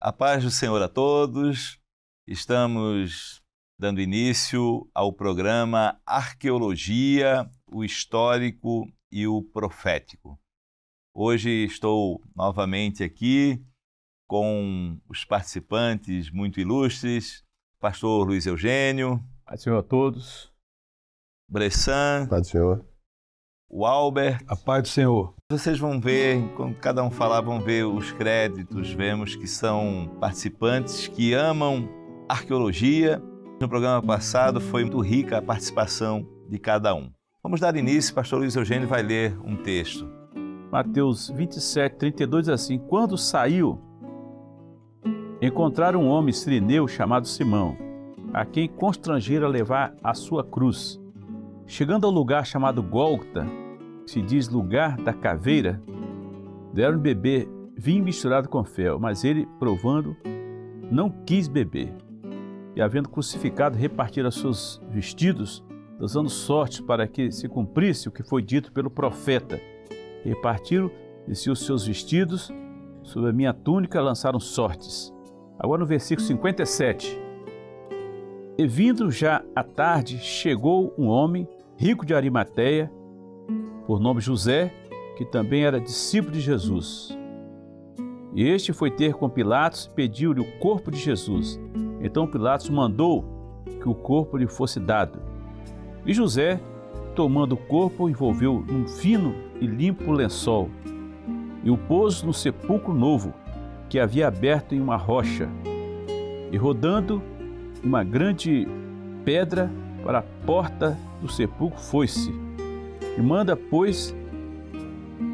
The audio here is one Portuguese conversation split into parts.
A paz do Senhor a todos. Estamos dando início ao programa Arqueologia, o Histórico e o Profético. Hoje estou novamente aqui com os participantes muito ilustres, pastor Luiz Eugênio. Paz do Senhor a todos. Bressan. Paz do Senhor. O Albert. A paz do Senhor. Vocês vão ver, quando cada um falar, vão ver os créditos, vemos que são participantes que amam arqueologia. No programa passado foi muito rica a participação de cada um. Vamos dar início, pastor Luiz Eugênio vai ler um texto. Mateus 27, 32 diz assim: Quando saiu, encontraram um homem sirineu chamado Simão, a quem constrangeram a levar a sua cruz. Chegando ao lugar chamado Gólgota, que se diz lugar da caveira, deram-lhe beber vinho misturado com fel, mas ele, provando, não quis beber. E havendo crucificado, repartiram os seus vestidos, dando sortes para que se cumprisse o que foi dito pelo profeta. Repartiram de si os seus vestidos, sobre a minha túnica lançaram sortes. Agora no versículo 57. E vindo já à tarde, chegou um homem, rico de Arimateia, por nome José, que também era discípulo de Jesus. E este foi ter com Pilatos e pediu-lhe o corpo de Jesus. Então Pilatos mandou que o corpo lhe fosse dado. E José, tomando o corpo, envolveu num fino e limpo lençol e o pôs no sepulcro novo, que havia aberto em uma rocha. E rodando uma grande pedra para a porta do sepulcro foi-se. E manda, pois,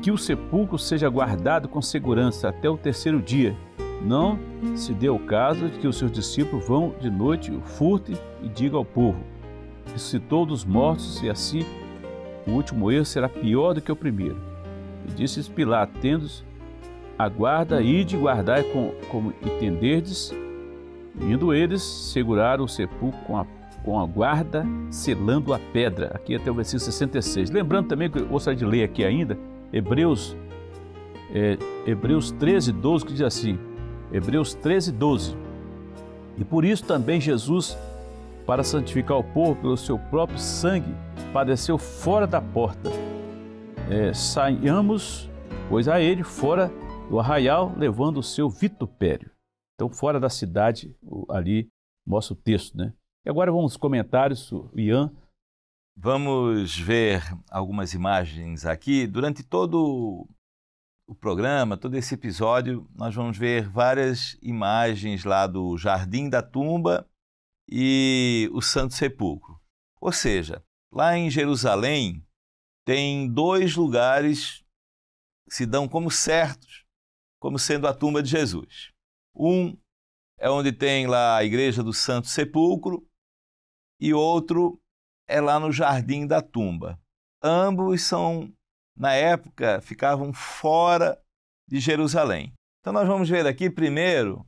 que o sepulcro seja guardado com segurança até o terceiro dia. Não se dê o caso de que os seus discípulos vão de noite, o furtem e digam ao povo: ressuscitou dos mortos, e assim o último erro será pior do que o primeiro. E disse Pilatos: tendes a guarda, ide guardai como entenderdes. Indo eles, seguraram o sepulcro com a guarda, selando a pedra. Aqui até o versículo 66. Lembrando também que eu gostaria de ler aqui ainda, Hebreus 13, 12, que diz assim, Hebreus 13, 12. E por isso também Jesus, para santificar o povo pelo seu próprio sangue, padeceu fora da porta. Saiamos, pois, a ele fora do arraial, levando o seu vitupério. Então, fora da cidade, ali mostra o texto, né? E agora vamos aos comentários, Ian. Vamos ver algumas imagens aqui. Durante todo o programa, todo esse episódio, nós vamos ver várias imagens lá do Jardim da Tumba e o Santo Sepulcro. Ou seja, lá em Jerusalém, tem dois lugares que se dão como certos, como sendo a tumba de Jesus. Um é onde tem lá a Igreja do Santo Sepulcro e outro é lá no Jardim da Tumba. Ambos são, na época, ficavam fora de Jerusalém. Então nós vamos ver aqui primeiro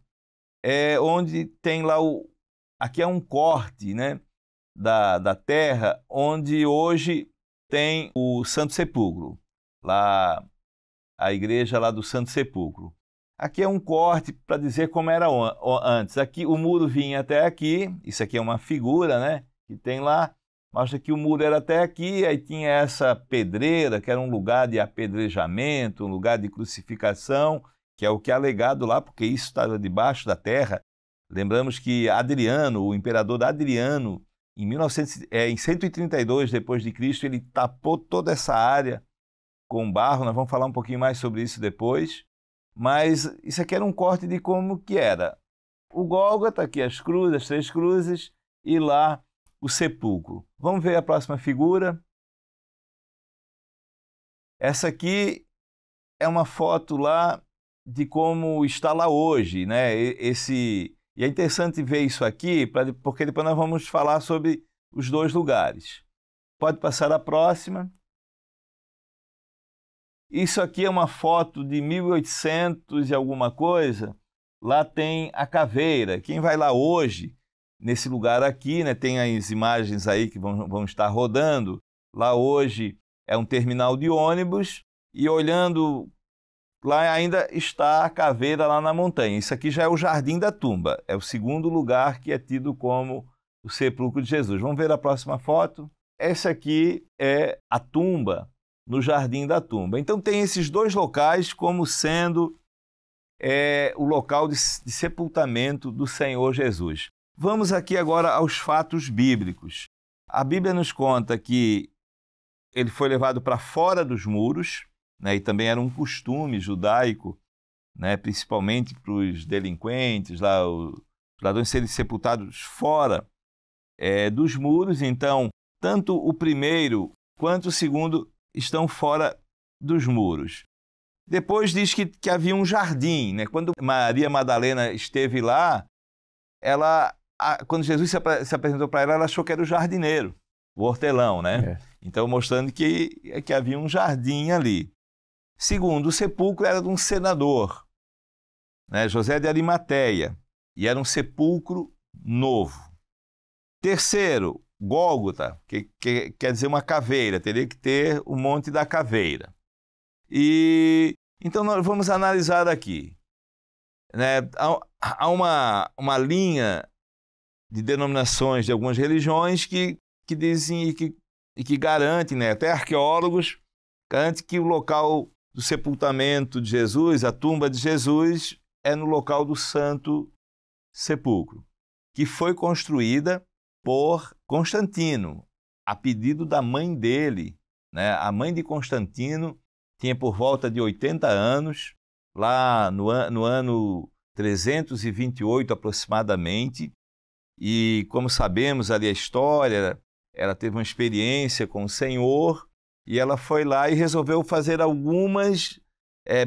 onde tem lá aqui é um corte, né, da terra onde hoje tem o Santo Sepulcro, lá a igreja lá do Santo Sepulcro. Aqui é um corte para dizer como era antes. Aqui o muro vinha até aqui, isso aqui é uma figura, né, que tem lá, mostra que o muro era até aqui, aí tinha essa pedreira, que era um lugar de apedrejamento, um lugar de crucificação, que é o que é alegado lá, porque isso estava debaixo da terra. Lembramos que Adriano, o imperador Adriano, em 132 depois de Cristo, ele tapou toda essa área com barro. Nós vamos falar um pouquinho mais sobre isso depois. Mas isso aqui era um corte de como que era. O Gólgota, aqui as cruzes, as três cruzes, e lá o sepulcro. Vamos ver a próxima figura. Essa aqui é uma foto lá de como está lá hoje, né? E é interessante ver isso aqui, porque depois nós vamos falar sobre os dois lugares. Pode passar a próxima. Isso aqui é uma foto de 1800 e alguma coisa. Lá tem a caveira. Quem vai lá hoje, nesse lugar aqui, né, tem as imagens aí que vão estar rodando. Lá hoje é um terminal de ônibus e olhando lá ainda está a caveira lá na montanha. Isso aqui já é o Jardim da Tumba. É o segundo lugar que é tido como o sepulcro de Jesus. Vamos ver a próxima foto? Essa aqui é a tumba no Jardim da Tumba. Então tem esses dois locais como sendo o local de sepultamento do Senhor Jesus. Vamos aqui agora aos fatos bíblicos. A Bíblia nos conta que ele foi levado para fora dos muros, né, e também era um costume judaico, né, principalmente para os delinquentes, lá, os ladrões serem sepultados fora dos muros. Então, tanto o primeiro quanto o segundo estão fora dos muros. Depois diz que havia um jardim, né? Quando Maria Madalena esteve lá, quando Jesus se apresentou para ela, ela achou que era o jardineiro, o hortelão, né? Então, mostrando que havia um jardim ali. Segundo, o sepulcro era de um senador, né? José de Arimateia, e era um sepulcro novo. Terceiro, Gólgota, que quer dizer uma caveira, teria que ter o Monte da Caveira. E então nós vamos analisar aqui, né? Há uma linha de denominações de algumas religiões que dizem e que garantem, né? Até arqueólogos garantem que o local do sepultamento de Jesus, a tumba de Jesus, é no local do Santo Sepulcro, que foi construída por Constantino, a pedido da mãe dele, né? A mãe de Constantino tinha por volta de 80 anos, lá no ano 328 aproximadamente, e como sabemos ali a história, ela teve uma experiência com o Senhor, e ela foi lá e resolveu fazer algumas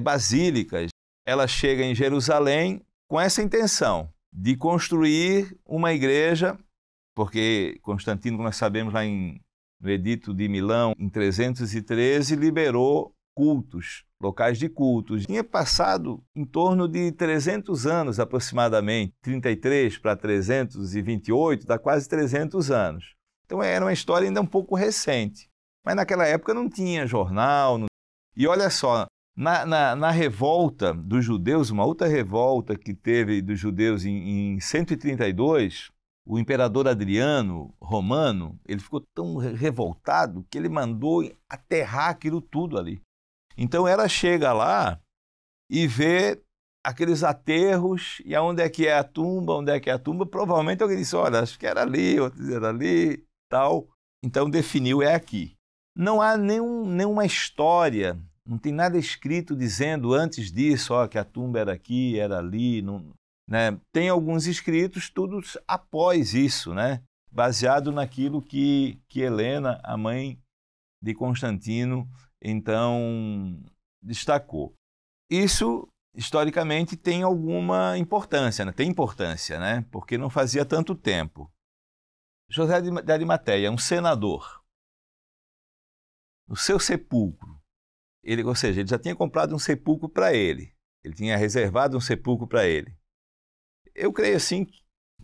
basílicas. Ela chega em Jerusalém com essa intenção de construir uma igreja, porque Constantino, como nós sabemos lá no Edito de Milão, em 313, liberou cultos, locais de cultos. Tinha passado em torno de 300 anos aproximadamente, 33 para 328, dá quase 300 anos. Então era uma história ainda um pouco recente. Mas naquela época não tinha jornal. E olha só, na revolta dos judeus, uma outra revolta que teve dos judeus em 132, o imperador Adriano, romano, ele ficou tão revoltado que ele mandou aterrar aquilo tudo ali. Então ela chega lá e vê aqueles aterros, e onde é que é a tumba, onde é que é a tumba, provavelmente alguém disse, olha, acho que era ali, outro dizia era ali, tal. Então definiu, é aqui. Não há nenhuma história, não tem nada escrito dizendo antes disso, ó, que a tumba era aqui, era ali, não, né? Tem alguns escritos, todos após isso, né? Baseado naquilo que Helena, a mãe de Constantino, então destacou. Isso, historicamente, tem alguma importância, né? Tem importância, né? Porque não fazia tanto tempo. José de Arimateia, um senador, no seu sepulcro, ou seja, ele já tinha comprado um sepulcro para ele, tinha reservado um sepulcro para ele. Eu creio assim,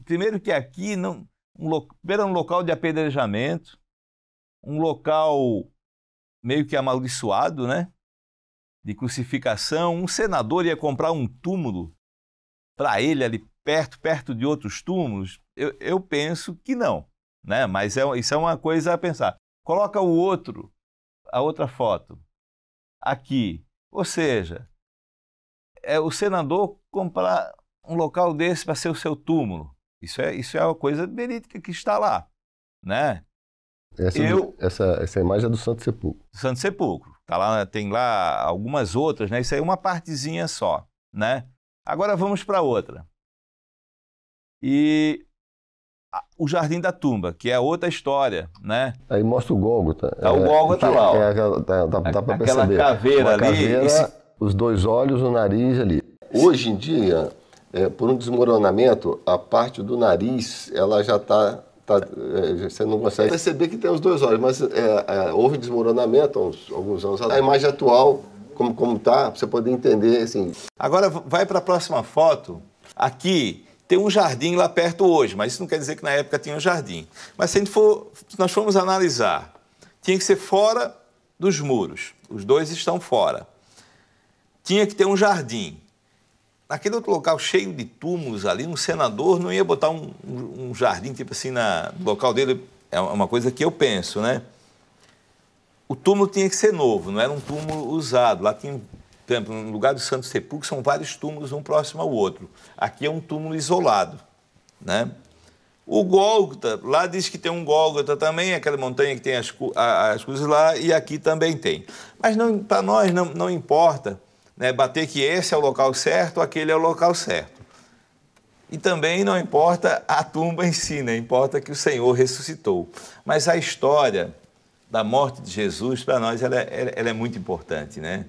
primeiro que aqui era um local de apedrejamento, um local meio que amaldiçoado, né? De crucificação. Um senador ia comprar um túmulo para ele ali perto de outros túmulos? Eu penso que não, né? Mas isso é uma coisa a pensar. Coloca a outra foto aqui. Ou seja, o senador comprar um local desse para ser o seu túmulo. Isso é uma coisa verídica que está lá, né? Essa imagem é do Santo Sepulcro. Santo Sepulcro. Tá lá, tem lá algumas outras, né? Isso aí é uma partezinha só, né? Agora vamos para outra. E o Jardim da Tumba, que é outra história, né? Aí mostra o Gólgota. O Gólgota lá, ó. Dá para perceber. Aquela caveira ali. Os dois olhos, o nariz ali. Hoje em dia, por um desmoronamento, a parte do nariz, ela já está... você não consegue perceber que tem os dois olhos, mas houve desmoronamento há alguns anos. A imagem atual, como está, você poder entender, assim... Agora vai para a próxima foto. Aqui tem um jardim lá perto hoje, mas isso não quer dizer que na época tinha um jardim. Mas se nós formos analisar, tinha que ser fora dos muros. Os dois estão fora. tinha que ter um jardim. Naquele outro local cheio de túmulos ali, um senador não ia botar um jardim, tipo assim, no local dele. É uma coisa que eu penso, né? O túmulo tinha que ser novo, não era um túmulo usado. Lá tinha, por exemplo, no lugar do Santo Sepulcro, são vários túmulos, um próximo ao outro. Aqui é um túmulo isolado, né? O Gólgota, lá diz que tem um Gólgota também, aquela montanha que tem as cruzes lá, e aqui também tem. Mas para nós não importa, né, bater que esse é o local certo, aquele é o local certo. E também não importa a tumba em si, né? Importa que o Senhor ressuscitou. Mas a história da morte de Jesus, para nós, ela é muito importante, né?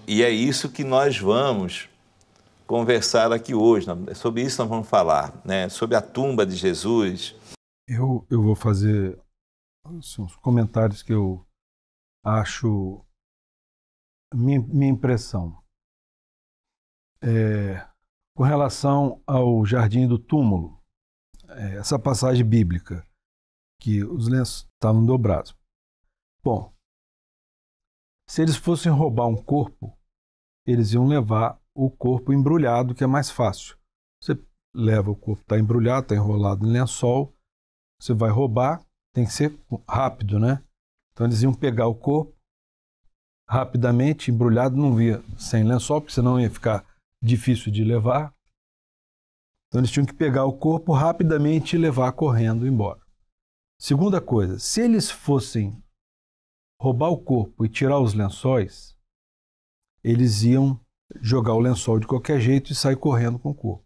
E é isso que nós vamos conversar aqui hoje. Sobre isso nós vamos falar, né? Sobre a tumba de Jesus. Eu vou fazer assim, uns comentários que eu acho minha impressão. Com relação ao jardim do túmulo, essa passagem bíblica, que os lenços estavam dobrados. Bom, se eles fossem roubar um corpo, eles iam levar o corpo embrulhado, que é mais fácil. Você leva o corpo, está embrulhado, está enrolado em lençol, você vai roubar, tem que ser rápido, né? Então eles iam pegar o corpo rapidamente, embrulhado, não via sem lençol, porque senão ia ficar difícil de levar. Então eles tinham que pegar o corpo rapidamente e levar correndo embora. Segunda coisa, se eles fossem roubar o corpo e tirar os lençóis, eles iam jogar o lençol de qualquer jeito e sair correndo com o corpo.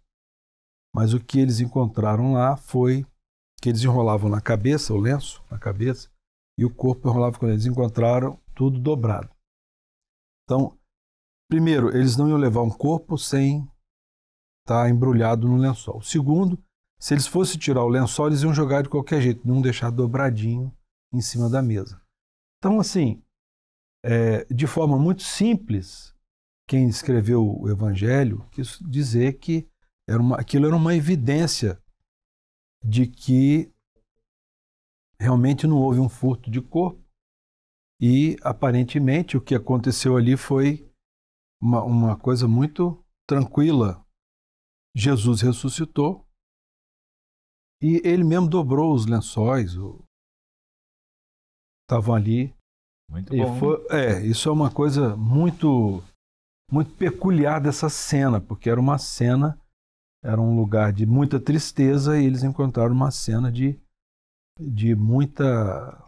Mas o que eles encontraram lá foi que eles enrolavam na cabeça, o lenço na cabeça, e o corpo enrolava quando eles encontraram tudo dobrado. Então, primeiro, eles não iam levar um corpo sem estar embrulhado no lençol. Segundo, se eles fossem tirar o lençol, eles iam jogar de qualquer jeito, não deixar dobradinho em cima da mesa. Então, assim, de forma muito simples, quem escreveu o Evangelho quis dizer que aquilo era uma evidência de que realmente não houve um furto de corpo e, aparentemente, o que aconteceu ali foi uma coisa muito tranquila. Jesus ressuscitou e ele mesmo dobrou os lençóis, estavam ali. Muito bom. Isso é uma coisa muito, muito peculiar dessa cena, porque era uma cena, era um lugar de muita tristeza e eles encontraram uma cena de muita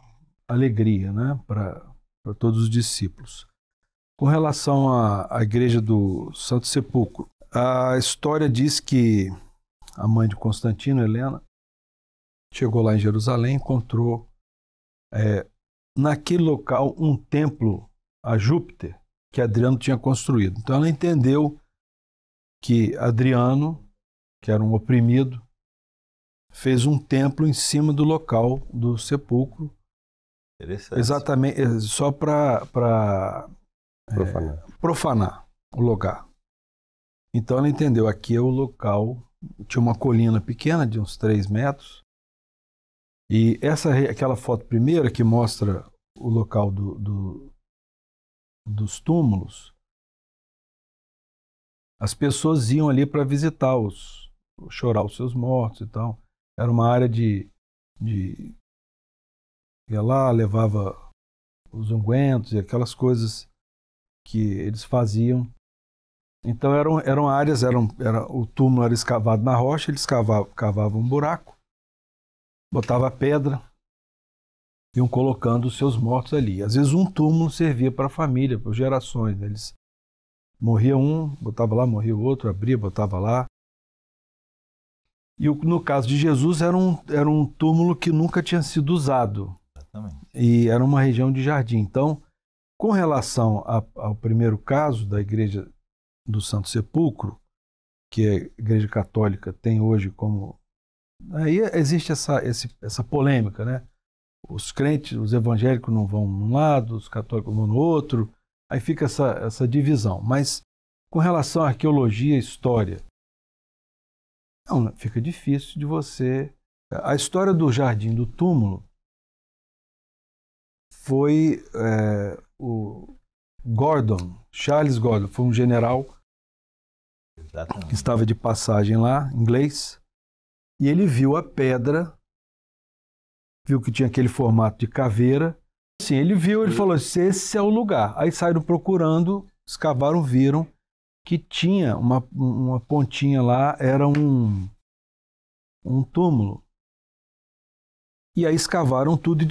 alegria, né, para todos os discípulos. Com relação à igreja do Santo Sepulcro, a história diz que a mãe de Constantino, Helena, chegou lá em Jerusalém, encontrou naquele local um templo a Júpiter que Adriano tinha construído. Então ela entendeu que Adriano, que era um oprimido, fez um templo em cima do local do sepulcro. Interessante. Exatamente, só para profanar o lugar. Então ela entendeu, aqui é o local, tinha uma colina pequena de uns 3 metros, e aquela foto primeira que mostra o local dos túmulos, as pessoas iam ali para visitá-los, chorar os seus mortos e tal. Era uma área ia lá, levava os ungüentos e aquelas coisas que eles faziam. Então eram áreas, o túmulo era escavado na rocha, eles cavavam um buraco, botava pedra, iam colocando os seus mortos ali. Às vezes um túmulo servia para a família, por gerações, né? Eles morria um, botava lá, morria o outro, abria, botava lá. E no caso de Jesus era um túmulo que nunca tinha sido usado. Exatamente. E era uma região de jardim. Então, com relação ao primeiro caso da igreja do Santo Sepulcro, que a Igreja Católica tem hoje como... Aí existe essa polêmica, né? Os crentes, os evangélicos não vão num lado, os católicos vão no outro, aí fica essa divisão. Mas com relação à arqueologia e história, não, fica difícil de você... A história do Jardim do Túmulo foi... o Gordon, Charles Gordon, foi um general que estava de passagem lá, inglês, e ele viu a pedra, viu que tinha aquele formato de caveira. Assim, ele viu, ele falou assim, esse é o lugar. Aí saíram procurando, escavaram, viram que tinha uma pontinha lá, era um túmulo. E aí escavaram tudo e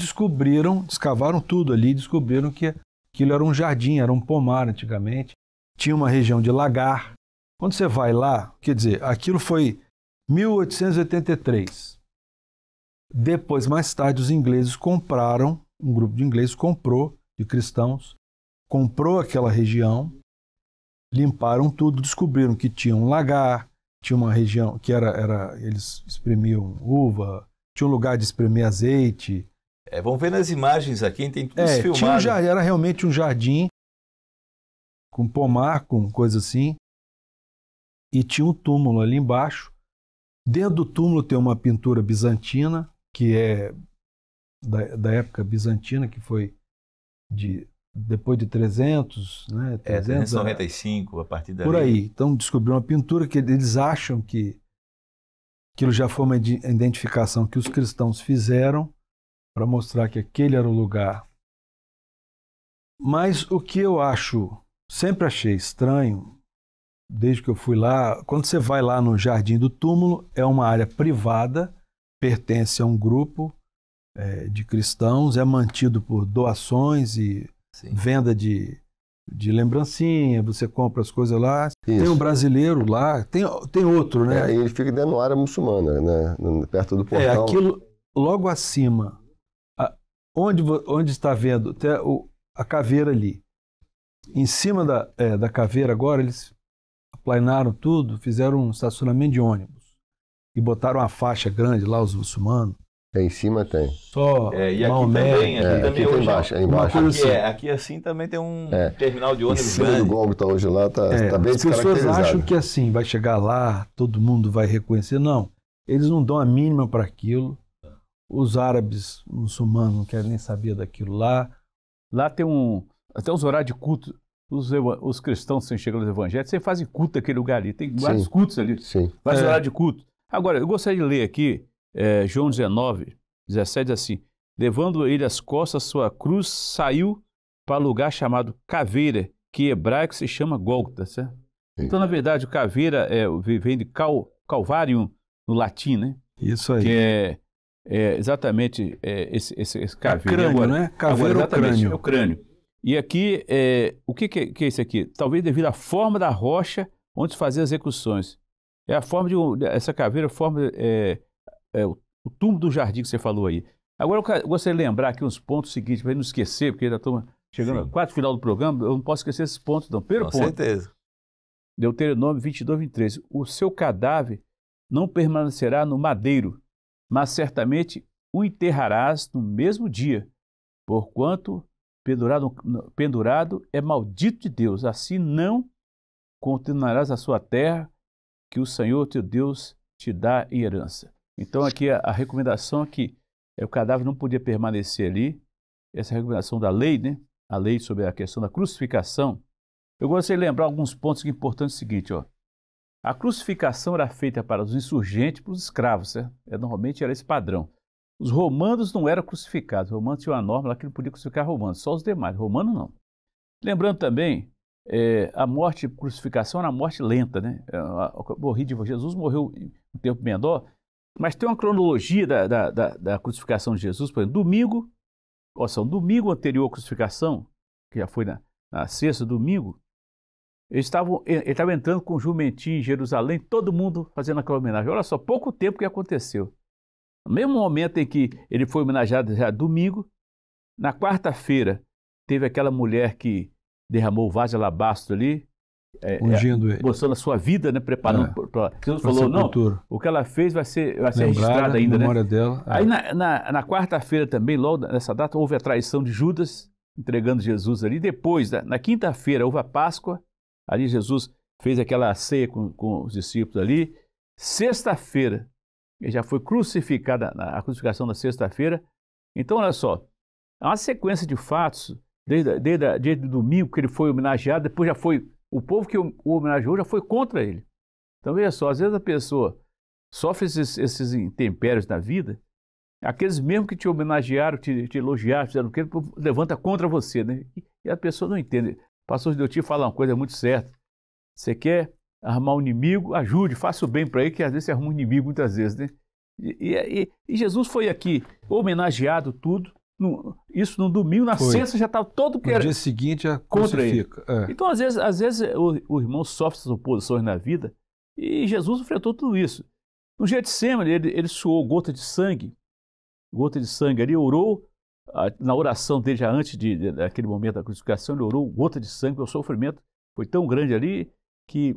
escavaram tudo ali e descobriram que aquilo era um jardim, era um pomar antigamente. Tinha uma região de lagar. Quando você vai lá, quer dizer, aquilo foi 1883. Depois, mais tarde, os ingleses compraram, um grupo de ingleses comprou, de cristãos, comprou aquela região, limparam tudo, descobriram que tinha um lagar, tinha uma região que eles espremiam uva, tinha um lugar de espremer azeite. Vamos ver nas imagens aqui, tem tudo isso filmado. Era realmente um jardim com pomar, com coisa assim, e tinha um túmulo ali embaixo. Dentro do túmulo tem uma pintura bizantina, que é da época bizantina, que foi depois de 300, né? 395, a partir daí. Por aí. Então descobriram uma pintura que eles acham que aquilo já foi uma identificação que os cristãos fizeram para mostrar que aquele era o lugar. Mas o que eu sempre achei estranho, desde que eu fui lá, quando você vai lá no Jardim do Túmulo, é uma área privada, pertence a um grupo de cristãos, é mantido por doações e venda de lembrancinha, você compra as coisas lá. Isso. Tem um brasileiro lá, tem outro, né? E ele fica dentro da área muçulmana, né? Perto do portão. Aquilo logo acima, onde está vendo até a caveira ali. Em cima da caveira agora, eles aplanaram tudo, fizeram um estacionamento de ônibus e botaram uma faixa grande lá, os muçulmanos. Em cima tem. Só e aqui também, aqui hoje, embaixo. Aqui assim também tem um terminal de ônibus em cima grande. do Gólgota hoje lá tá bem as pessoas descaracterizado. acham que assim, vai chegar lá, todo mundo vai reconhecer. Não, eles não dão a mínima para aquilo. Os árabes muçulmanos não querem nem saber daquilo lá. Lá tem até uns horários de culto. Os cristãos, sem chegar nos evangelhos, sempre fazem culto naquele lugar ali. Tem vários cultos ali. Sim. Vários horários de culto. Agora, eu gostaria de ler aqui, João 19, 17, assim: levando ele as costas, sua cruz, saiu para o lugar chamado Caveira, que em hebraico se chama Gólgota, certo? Então, na verdade, o caveira vem de calvário no latim, né? Isso aí. Que é exatamente esse caveira. Crânio, agora, né? Caveira agora, crânio. É o crânio. E aqui, o que é isso aqui? Talvez devido à forma da rocha onde se fazia as execuções. É a forma essa caveira, o túmulo do jardim que você falou aí. Agora eu gostaria de lembrar aqui uns pontos seguintes, para não esquecer, porque já estamos chegando quase no final do programa, eu não posso esquecer esses pontos, não. Primeiro ponto. Com certeza. Deuteronômio 22, 23. O seu cadáver não permanecerá no madeiro, mas certamente o enterrarás no mesmo dia, porquanto pendurado é maldito de Deus. Assim não continuarás a sua terra, que o Senhor teu Deus te dá em herança. Então aqui a recomendação é que o cadáver não podia permanecer ali. Essa recomendação da lei, né? A lei sobre a questão da crucificação. Eu gostaria de lembrar alguns pontos importantes. O seguinte, a crucificação era feita para os insurgentes e para os escravos, certo? Normalmente era esse padrão. Os romanos não eram crucificados. Os romanos tinham uma norma lá que não podia crucificar romanos, só os demais. Romanos não. Lembrando também, a morte, crucificação era uma morte lenta, né? Jesus morreu em um tempo menor, mas tem uma cronologia da crucificação de Jesus. Por exemplo, domingo anterior à crucificação, que já foi na sexta, domingo, ele estava entrando com o jumentinho em Jerusalém, todo mundo fazendo aquela homenagem. Olha só, pouco tempo que aconteceu. No mesmo momento em que ele foi homenageado já domingo, na quarta-feira, teve aquela mulher que derramou o vaso de alabastro ali, ungindo ele, mostrando a sua vida, né, preparando para... Jesus falou, não, o que ela fez vai ser registrado ainda, memória né? dela. Aí na quarta-feira também, logo nessa data, houve a traição de Judas, entregando Jesus ali. Depois, na quinta-feira, houve a Páscoa, ali Jesus fez aquela ceia com os discípulos ali. Sexta-feira, ele já foi crucificado, a crucificação da sexta-feira. Então, olha só, é uma sequência de fatos desde o domingo que ele foi homenageado, depois já foi, o povo que o homenageou já foi contra ele. Então veja só, às vezes a pessoa sofre esses intempéries na vida, aqueles mesmo que te homenagearam, te elogiaram, fizeram o que, levanta contra você, né? E a pessoa não entende. O pastor Deotir fala uma coisa muito certa. Você quer arrumar um inimigo, ajude, faça o bem para ele, que às vezes você arruma um inimigo muitas vezes, né? E Jesus foi aqui homenageado, tudo. Isso no domingo, na sexta já estava todo que era. No dia seguinte já contra ele. É. Então, às vezes o irmão sofre essas oposições na vida e Jesus enfrentou tudo isso. No Getsêmani, ele suou gota de sangue ali, orou. Na oração dele, já antes daquele momento da crucificação, ele orou gota de sangue, o sofrimento foi tão grande ali que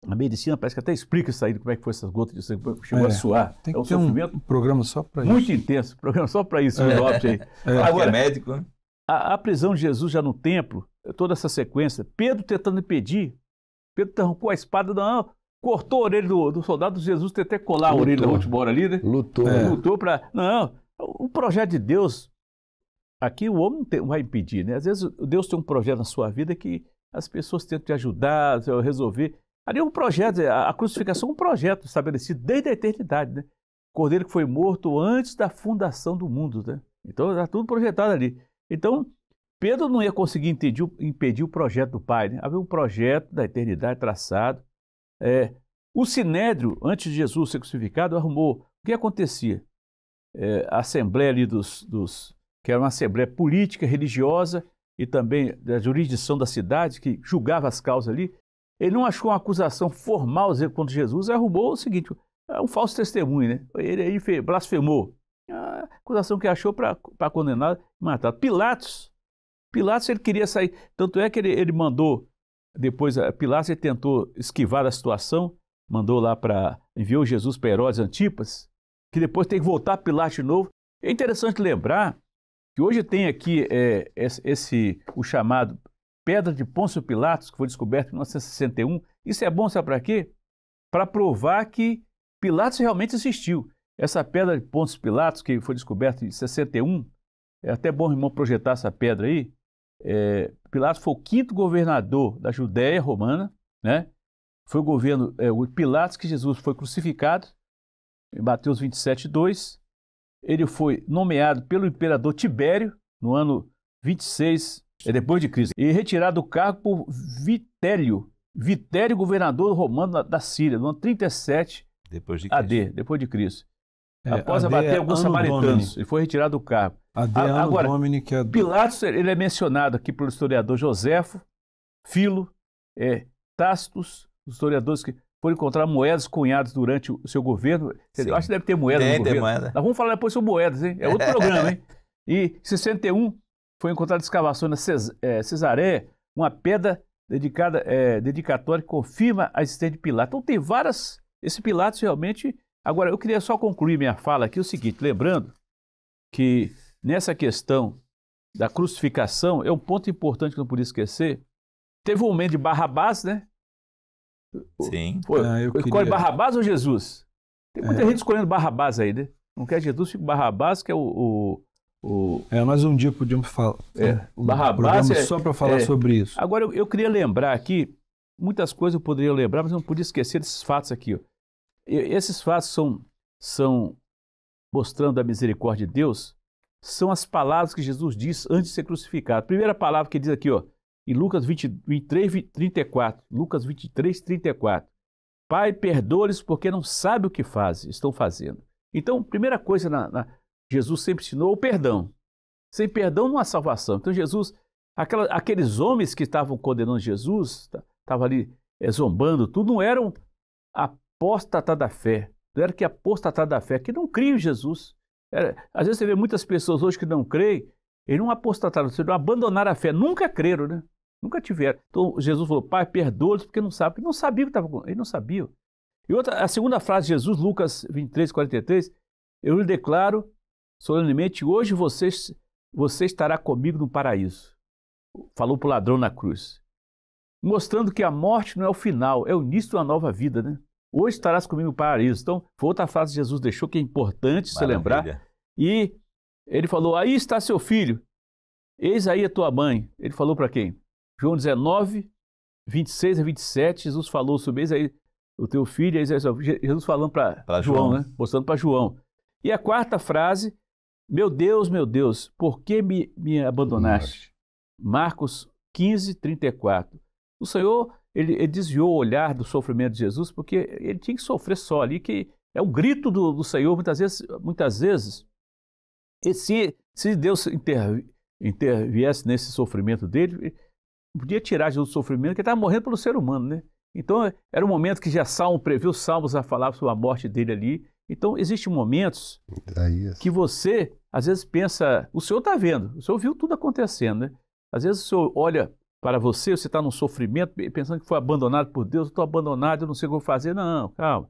a medicina parece que até explica isso aí, como é que foi essas gotas de sangue, chegou a suar. Tem que um ter sofrimento um programa só para isso. Muito intenso, programa só para isso. Agora, médico, né? A prisão de Jesus já no templo, toda essa sequência, Pedro tentando impedir, Pedro arrancou a espada, não, cortou a orelha do soldado, Jesus tentou até colar a orelha da última hora ali, né? Lutou para... Não, o projeto de Deus, aqui o homem não vai impedir, né? Às vezes Deus tem um projeto na sua vida que as pessoas tentam te ajudar, resolver. Ali é um projeto, a crucificação é um projeto estabelecido desde a eternidade, né? Cordeiro que foi morto antes da fundação do mundo, né? Então está tudo projetado ali. Então, Pedro não ia conseguir impedir o projeto do Pai, né? Havia um projeto da eternidade traçado. O Sinédrio, antes de Jesus ser crucificado, arrumou. O que acontecia? A assembleia ali que era uma assembleia política, religiosa e também da jurisdição da cidade, que julgava as causas ali, ele não achou uma acusação formal contra Jesus, arrumou o seguinte, um falso testemunho, né? Ele blasfemou. A acusação que achou para condenar e matar. Pilatos, ele queria sair, tanto é que ele mandou, depois Pilatos ele tentou esquivar da situação, enviou Jesus para Herodes Antipas, que depois tem que voltar a Pilatos de novo. É interessante lembrar que hoje tem aqui o chamado Pedra de Pôncio Pilatos, que foi descoberto em 1961. Isso é bom, sabe para quê? Para provar que Pilatos realmente existiu. Essa pedra de Pôncio Pilatos, que foi descoberta em 61, é até bom o irmão projetar essa pedra aí. Pilatos foi o 5º governador da Judéia romana, né? Foi o governo, o Pilatos que Jesus foi crucificado, em Mateus 27:2. Ele foi nomeado pelo imperador Tibério no ano 26 depois de Cristo e retirado do cargo por Vitélio, governador romano da Síria, no ano 37 AD, depois de Cristo. Após abater alguns samaritanos, ele foi retirado do cargo. Agora, Pilatos, ele é mencionado aqui pelo historiador Joséfo, Filo, Tácitos, os historiadores que foram encontrar moedas cunhadas durante o seu governo. Eu acho que deve ter moedas no governo. Nós vamos falar depois sobre moedas, hein? É outro programa, hein? E em 61 foi encontrada escavação na Cesareia, uma pedra dedicatória que confirma a existência de Pilatos. Então tem várias... Esse Pilatos realmente... Agora, eu queria só concluir minha fala aqui o seguinte, lembrando que nessa questão da crucificação, é um ponto importante que não podia esquecer. Teve um momento de Barrabás, né? Sim. Escolhe Barrabás ou Jesus? Tem muita gente escolhendo Barrabás aí, né? Não quer Jesus, fica Barrabás, que é mas um dia podíamos falar. Barrabás só para falar sobre isso. Agora, eu queria lembrar aqui, muitas coisas eu poderia lembrar, mas não podia esquecer desses fatos aqui, ó. Esses fatos são mostrando a misericórdia de Deus, são as palavras que Jesus diz antes de ser crucificado. A primeira palavra que ele diz aqui, ó, em Lucas 23, 34. Lucas 23, 34. Pai, perdoa-lhes porque não sabem o que estão fazendo. Então, primeira coisa, Jesus sempre ensinou o perdão. Sem perdão não há salvação. Então, Jesus, aqueles homens que estavam condenando Jesus, estavam ali zombando, tudo, não eram apóstata da fé. Não era que apostataram da fé, que não criam em Jesus. Às vezes você vê muitas pessoas hoje que não creem, eles não apostataram, não abandonaram a fé, nunca creram, né? Nunca tiveram. Então Jesus falou, Pai, perdoa-lhes porque não sabem. Ele não sabia o que estava acontecendo, ele não sabia. E a segunda frase de Jesus, Lucas 23, 43, eu lhe declaro solenemente, hoje você estará comigo no paraíso. Falou para o ladrão na cruz. Mostrando que a morte não é o final, é o início de uma nova vida, né? Hoje estarás comigo no paraíso. Então, foi outra frase que Jesus deixou que é importante se lembrar. E ele falou, aí está seu filho. eis aí a tua mãe. Ele falou para quem? João 19, 26 a 27, Jesus falou sobre eis aí o teu filho, eis aí, Jesus falando para João, né? Mostrando para João. E a quarta frase, meu Deus, por que me abandonaste? Marcos 15, 34. O Senhor, ele desviou o olhar do sofrimento de Jesus, porque ele tinha que sofrer só ali, que é um grito do Senhor, muitas vezes. E se Deus interviesse nesse sofrimento dele, podia tirar Jesus do sofrimento, porque ele estava morrendo pelo ser humano, né? Então, era um momento que já Salmo previu, Salmos a falar sobre a morte dele ali. Então, existem momentos que você, às vezes, pensa, o Senhor está vendo, o Senhor viu tudo acontecendo, né? Às vezes o Senhor olha para você está num sofrimento, pensando que foi abandonado por Deus, eu estou abandonado, eu não sei o que vou fazer. Não, calma.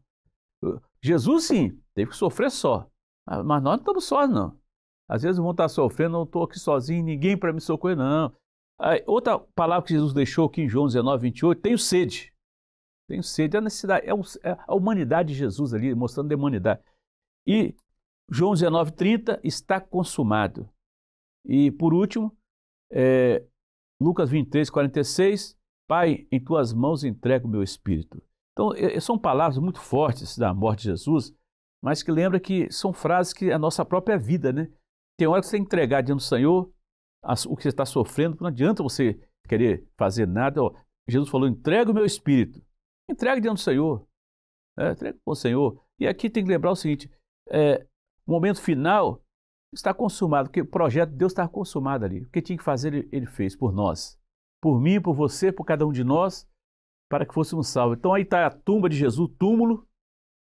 Jesus, sim, teve que sofrer só, mas nós não estamos sós, não. Às vezes vão estar sofrendo, não estou aqui sozinho, ninguém para me socorrer, não. Outra palavra que Jesus deixou aqui em João 19, 28, tenho sede. Tenho sede, é a necessidade, é a humanidade de Jesus ali, mostrando a humanidade. E João 19, 30, está consumado. E por último, Lucas 23, 46, Pai, em tuas mãos entrego o meu espírito. Então, são palavras muito fortes da morte de Jesus, mas que lembra que são frases que a nossa própria vida, né? Tem hora que você tem que entregar diante do Senhor o que você está sofrendo, não adianta você querer fazer nada. Jesus falou, entrega o meu espírito. Entregue diante do Senhor. Entregue para o Senhor. E aqui tem que lembrar o seguinte, o momento final está consumado, porque o projeto de Deus está consumado ali. O que tinha que fazer, ele fez por nós. Por mim, por você, por cada um de nós, para que fôssemos salvos. Então aí está a tumba de Jesus, túmulo,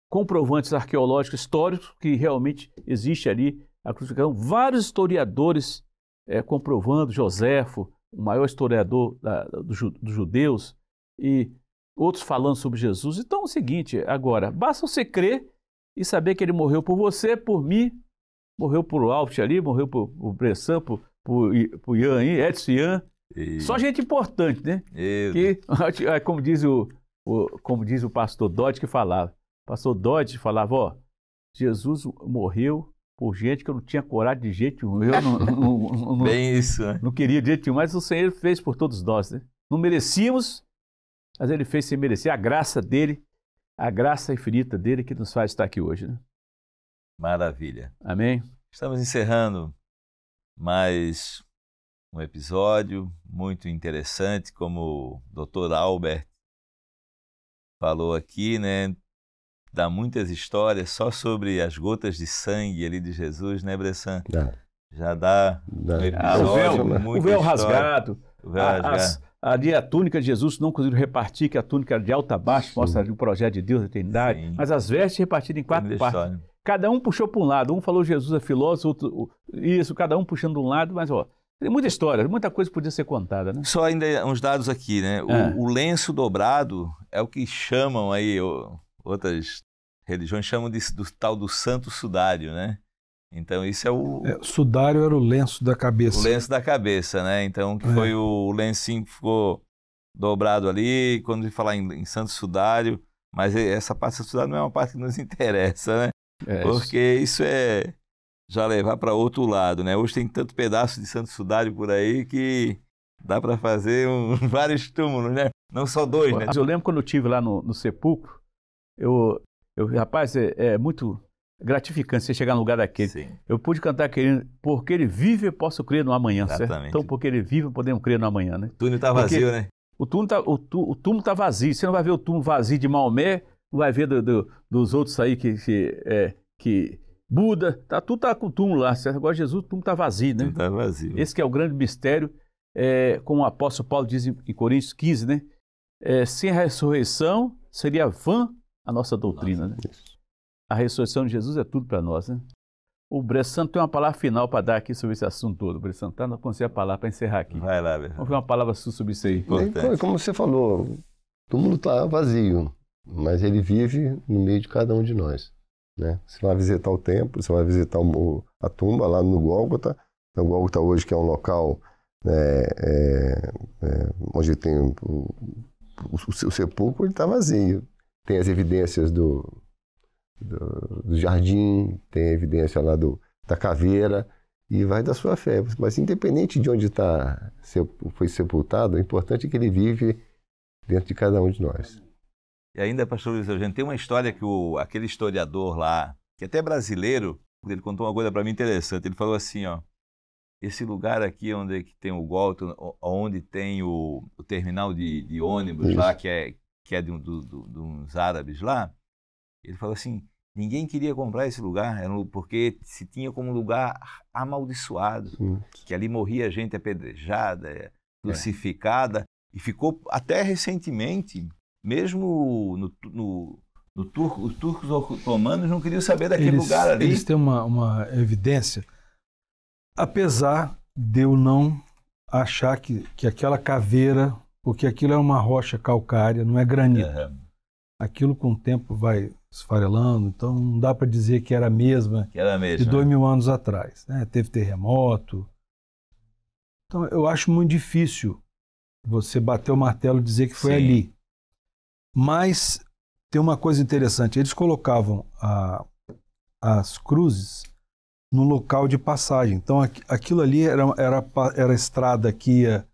comprovantes arqueológicos, históricos, que realmente existe ali a crucificação. Vários historiadores comprovando, Joséfo, o maior historiador dos judeus, e outros falando sobre Jesus. Então é o seguinte, agora, basta você crer e saber que ele morreu por você, por mim, morreu por Albert ali, morreu por Bressan, por Ian, Edson Ian. Só gente importante, né? Que, como diz o pastor Dodge que falava. O pastor Dodge falava, Jesus morreu por gente que eu não tinha coragem de jeito nenhum. Eu Bem isso, né? Não queria de jeito nenhum, mas o Senhor fez por todos nós, né? Não merecíamos, mas ele fez sem merecer. A graça dele, a graça infinita dele que nos faz estar aqui hoje, né? Maravilha. Amém? Estamos encerrando mais um episódio muito interessante, como o Dr. Albert falou aqui, né? Dá muitas histórias só sobre as gotas de sangue ali de Jesus, né, Bressan? Já dá um episódio, o véu rasgado, ali a túnica de Jesus não conseguiram repartir, que a túnica era de alta a baixo, mostra ali o projeto de Deus, a eternidade, sim. Mas as vestes repartidas em 4 partes. Cada um puxou para um lado, um falou Jesus é filósofo, outro isso, cada um puxando de um lado, mas tem muita história, muita coisa podia ser contada, né? Só ainda uns dados aqui, né? O lenço dobrado é o que chamam aí, outras religiões chamam do tal do santo sudário, né? Então isso é o... sudário era o lenço da cabeça. O lenço da cabeça, né? Então que foi o lencinho que ficou dobrado ali, quando a gente falar em santo sudário, mas essa parte do santo sudário não é uma parte que nos interessa, né? Porque isso é já levar para outro lado, né? Hoje tem tanto pedaço de santo sudário por aí que dá para fazer vários túmulos, né? Não só 2, né? Eu lembro quando eu estive lá no sepulcro, rapaz, é muito gratificante você chegar no lugar daquele. Sim. Eu pude cantar aquele, porque ele vive, eu posso crer no amanhã, certo? Então, porque ele vive, podemos crer no amanhã, né? O túmulo está vazio, né? O túmulo tá vazio. Você não vai ver o túmulo vazio de Maomé, não vai ver dos outros aí que Buda, tudo tá com o túmulo lá, certo? Agora Jesus, o túmulo está vazio, né? Está vazio. Esse que é o grande mistério, como o apóstolo Paulo diz em Coríntios 15, né? Sem a ressurreição seria vã a nossa doutrina, né? A ressurreição de Jesus é tudo para nós, né? O Bressan tem uma palavra final para dar aqui sobre esse assunto todo. O Bressan tá, não consegui a palavra para encerrar aqui. Vai lá, Bressan. Vamos ver uma palavra sua sobre isso aí. Como você falou, o túmulo está vazio, mas ele vive no meio de cada um de nós, né? Você vai visitar o templo, você vai visitar a tumba lá no Gólgota. O Gólgota hoje que é um local onde tem o sepulcro, ele está vazio. Tem as evidências do jardim, tem a evidência lá da caveira, E vai da sua fé. Mas independente de onde foi sepultado, o importante é que ele vive dentro de cada um de nós. E ainda, pastor Luiz Eugênio, tem uma história que aquele historiador lá, que até é brasileiro, ele contou uma coisa para mim interessante. Ele falou assim, ó, esse lugar aqui onde tem o Gólgota, onde tem o terminal de ônibus lá, que é de uns árabes lá, ele falou assim, ninguém queria comprar esse lugar, porque se tinha como lugar amaldiçoado, que ali morria gente apedrejada, crucificada, e ficou até recentemente, mesmo os turcos otomanos não queriam saber daquele lugar ali. Eles têm uma evidência, apesar de eu não achar que aquela caveira, porque aquilo é uma rocha calcária, não é granito. Aquilo com o tempo vai esfarelando, então não dá para dizer que era a mesma de 2000 anos atrás. Né? Teve terremoto. Então eu acho muito difícil você bater o martelo e dizer que foi ali. Mas tem uma coisa interessante, eles colocavam as cruzes no local de passagem. Então aquilo ali era a estrada que ia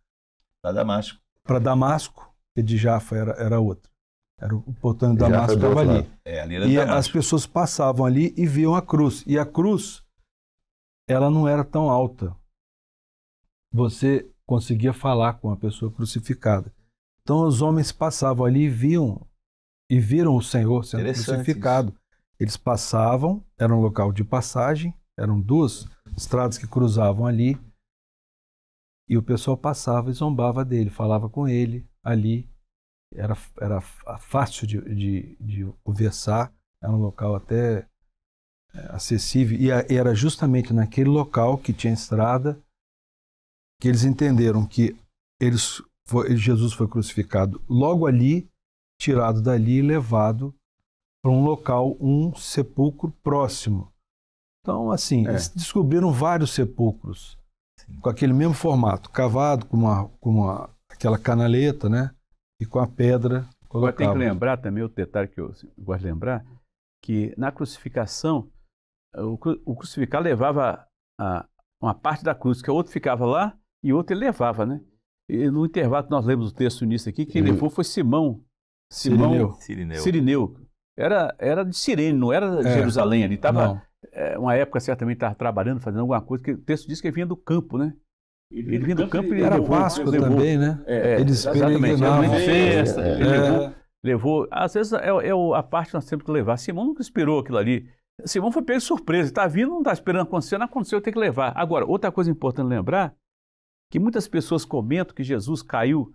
para Damasco, e de Jafa era outra. Era o portão de Damasco estava ali. E as pessoas passavam ali e viam a cruz. E a cruz, ela não era tão alta. Você conseguia falar com a pessoa crucificada. Então os homens passavam ali e viram o Senhor sendo crucificado. Isso. Eles passavam, era um local de passagem, eram duas estradas que cruzavam ali, e o pessoal passava e zombava dele, falava com ele ali. Era fácil de conversar, era um local até acessível, e era justamente naquele local que tinha estrada que eles entenderam que Jesus foi crucificado logo ali, tirado dali e levado para um local, um sepulcro próximo. Então, assim, eles descobriram vários sepulcros com aquele mesmo formato, cavado com aquela canaleta, né? E com a pedra colocava. Agora tem que lembrar também, outro detalhe que eu gosto de lembrar, que na crucificação, o crucificado levava uma parte da cruz, que o outro ficava lá e o outro ele levava, né? E no intervalo que nós lemos o texto nisso aqui, quem levou foi Simão Cirineu. Era de Cirene, não era de Jerusalém ali. Uma época certamente estava trabalhando, fazendo alguma coisa, que o texto diz que ele vinha do campo, né? Ele vinha do campo e era Páscoa também, né? Eles peregrinavam. Festa, levou. Às vezes a parte que nós temos que levar. Simão nunca esperou aquilo ali. Simão foi pego de surpresa. Está vindo, não está esperando acontecer, não aconteceu, tem que levar. Agora, outra coisa importante lembrar, que muitas pessoas comentam que Jesus caiu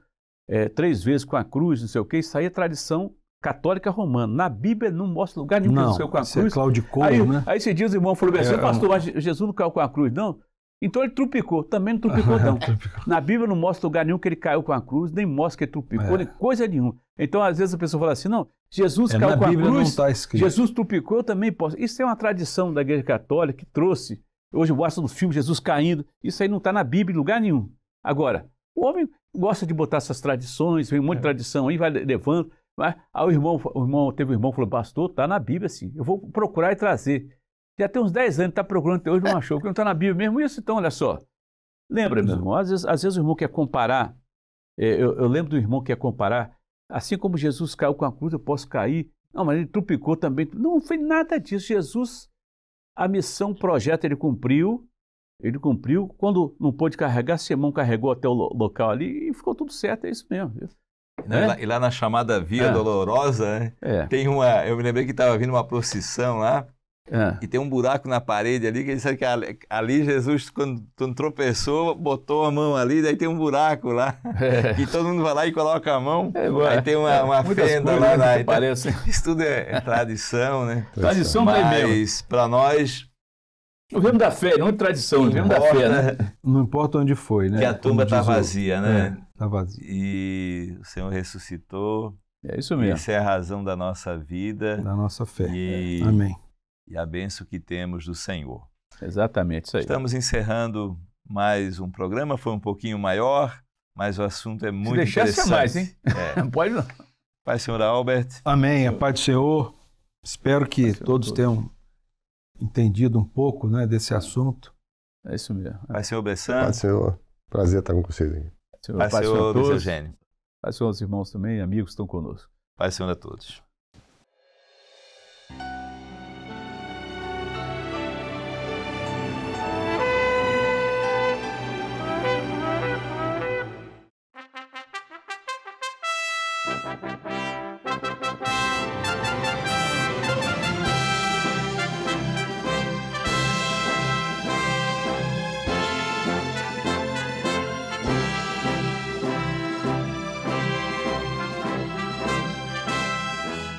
3 vezes com a cruz, não sei o quê, isso aí é tradição católica romana. Na Bíblia não mostra lugar nenhum que ele caiu com a cruz. Claudicou, né? Aí esse dia os irmãos falaram assim, pastor, mas Jesus não caiu com a cruz, não? Então ele trupicou, também não trupicou não. Na Bíblia não mostra lugar nenhum que ele caiu com a cruz, nem mostra que ele trupicou, nem coisa nenhuma. Então às vezes a pessoa fala assim, não, Jesus caiu com a cruz, Jesus trupicou, eu também posso. Isso é uma tradição da Igreja Católica que trouxe, hoje mostra no filme Jesus caindo, isso aí não está na Bíblia em lugar nenhum. Agora, o homem gosta de botar essas tradições, vem um monte de tradição aí, vai levando, mas aí teve um irmão que falou, pastor, está na Bíblia assim, eu vou procurar e trazer. Já tem uns 10 anos, está procurando até hoje, não achou, porque não está na Bíblia mesmo isso, então olha só. Lembra, meu irmão, às vezes o irmão quer comparar, eu lembro do irmão que quer comparar, assim como Jesus caiu com a cruz, eu posso cair. Não, mas ele trupicou também. Não foi nada disso. Jesus, a missão, o projeto, ele cumpriu. Quando não pôde carregar, Simão carregou até o local ali e ficou tudo certo, é isso mesmo. E lá na chamada Via Dolorosa, tem eu me lembrei que estava vindo uma procissão lá, e tem um buraco na parede ali, que ele sabe que ali Jesus, quando tropeçou, botou a mão ali, daí tem um buraco lá, e todo mundo vai lá e coloca a mão, aí tem uma fenda lá. Isso tudo é tradição, né? Tradição mesmo. Mas para nós... O remo da fé, não é tradição, o remo da fé, né? Não importa onde foi, né? Que a tumba está vazia, né? Está vazia. E o Senhor ressuscitou. É isso mesmo. Essa é a razão da nossa vida. Da nossa fé. Amém. E a bênção que temos do Senhor. Exatamente, isso aí. Estamos encerrando mais um programa, foi um pouquinho maior, mas o assunto é muito interessante. Se deixasse mais, hein? Não pode não. Pai, Senhor Albert. Amém, a paz do Senhor. Espero que todos tenham entendido um pouco, né, desse assunto. É isso mesmo. Pai Senhor Bressan. Pai Senhor, prazer estar com vocês aqui. Pai Senhor Luiz Eugênio. Pai Senhor, os irmãos também, amigos que estão conosco. Pai Senhor a todos.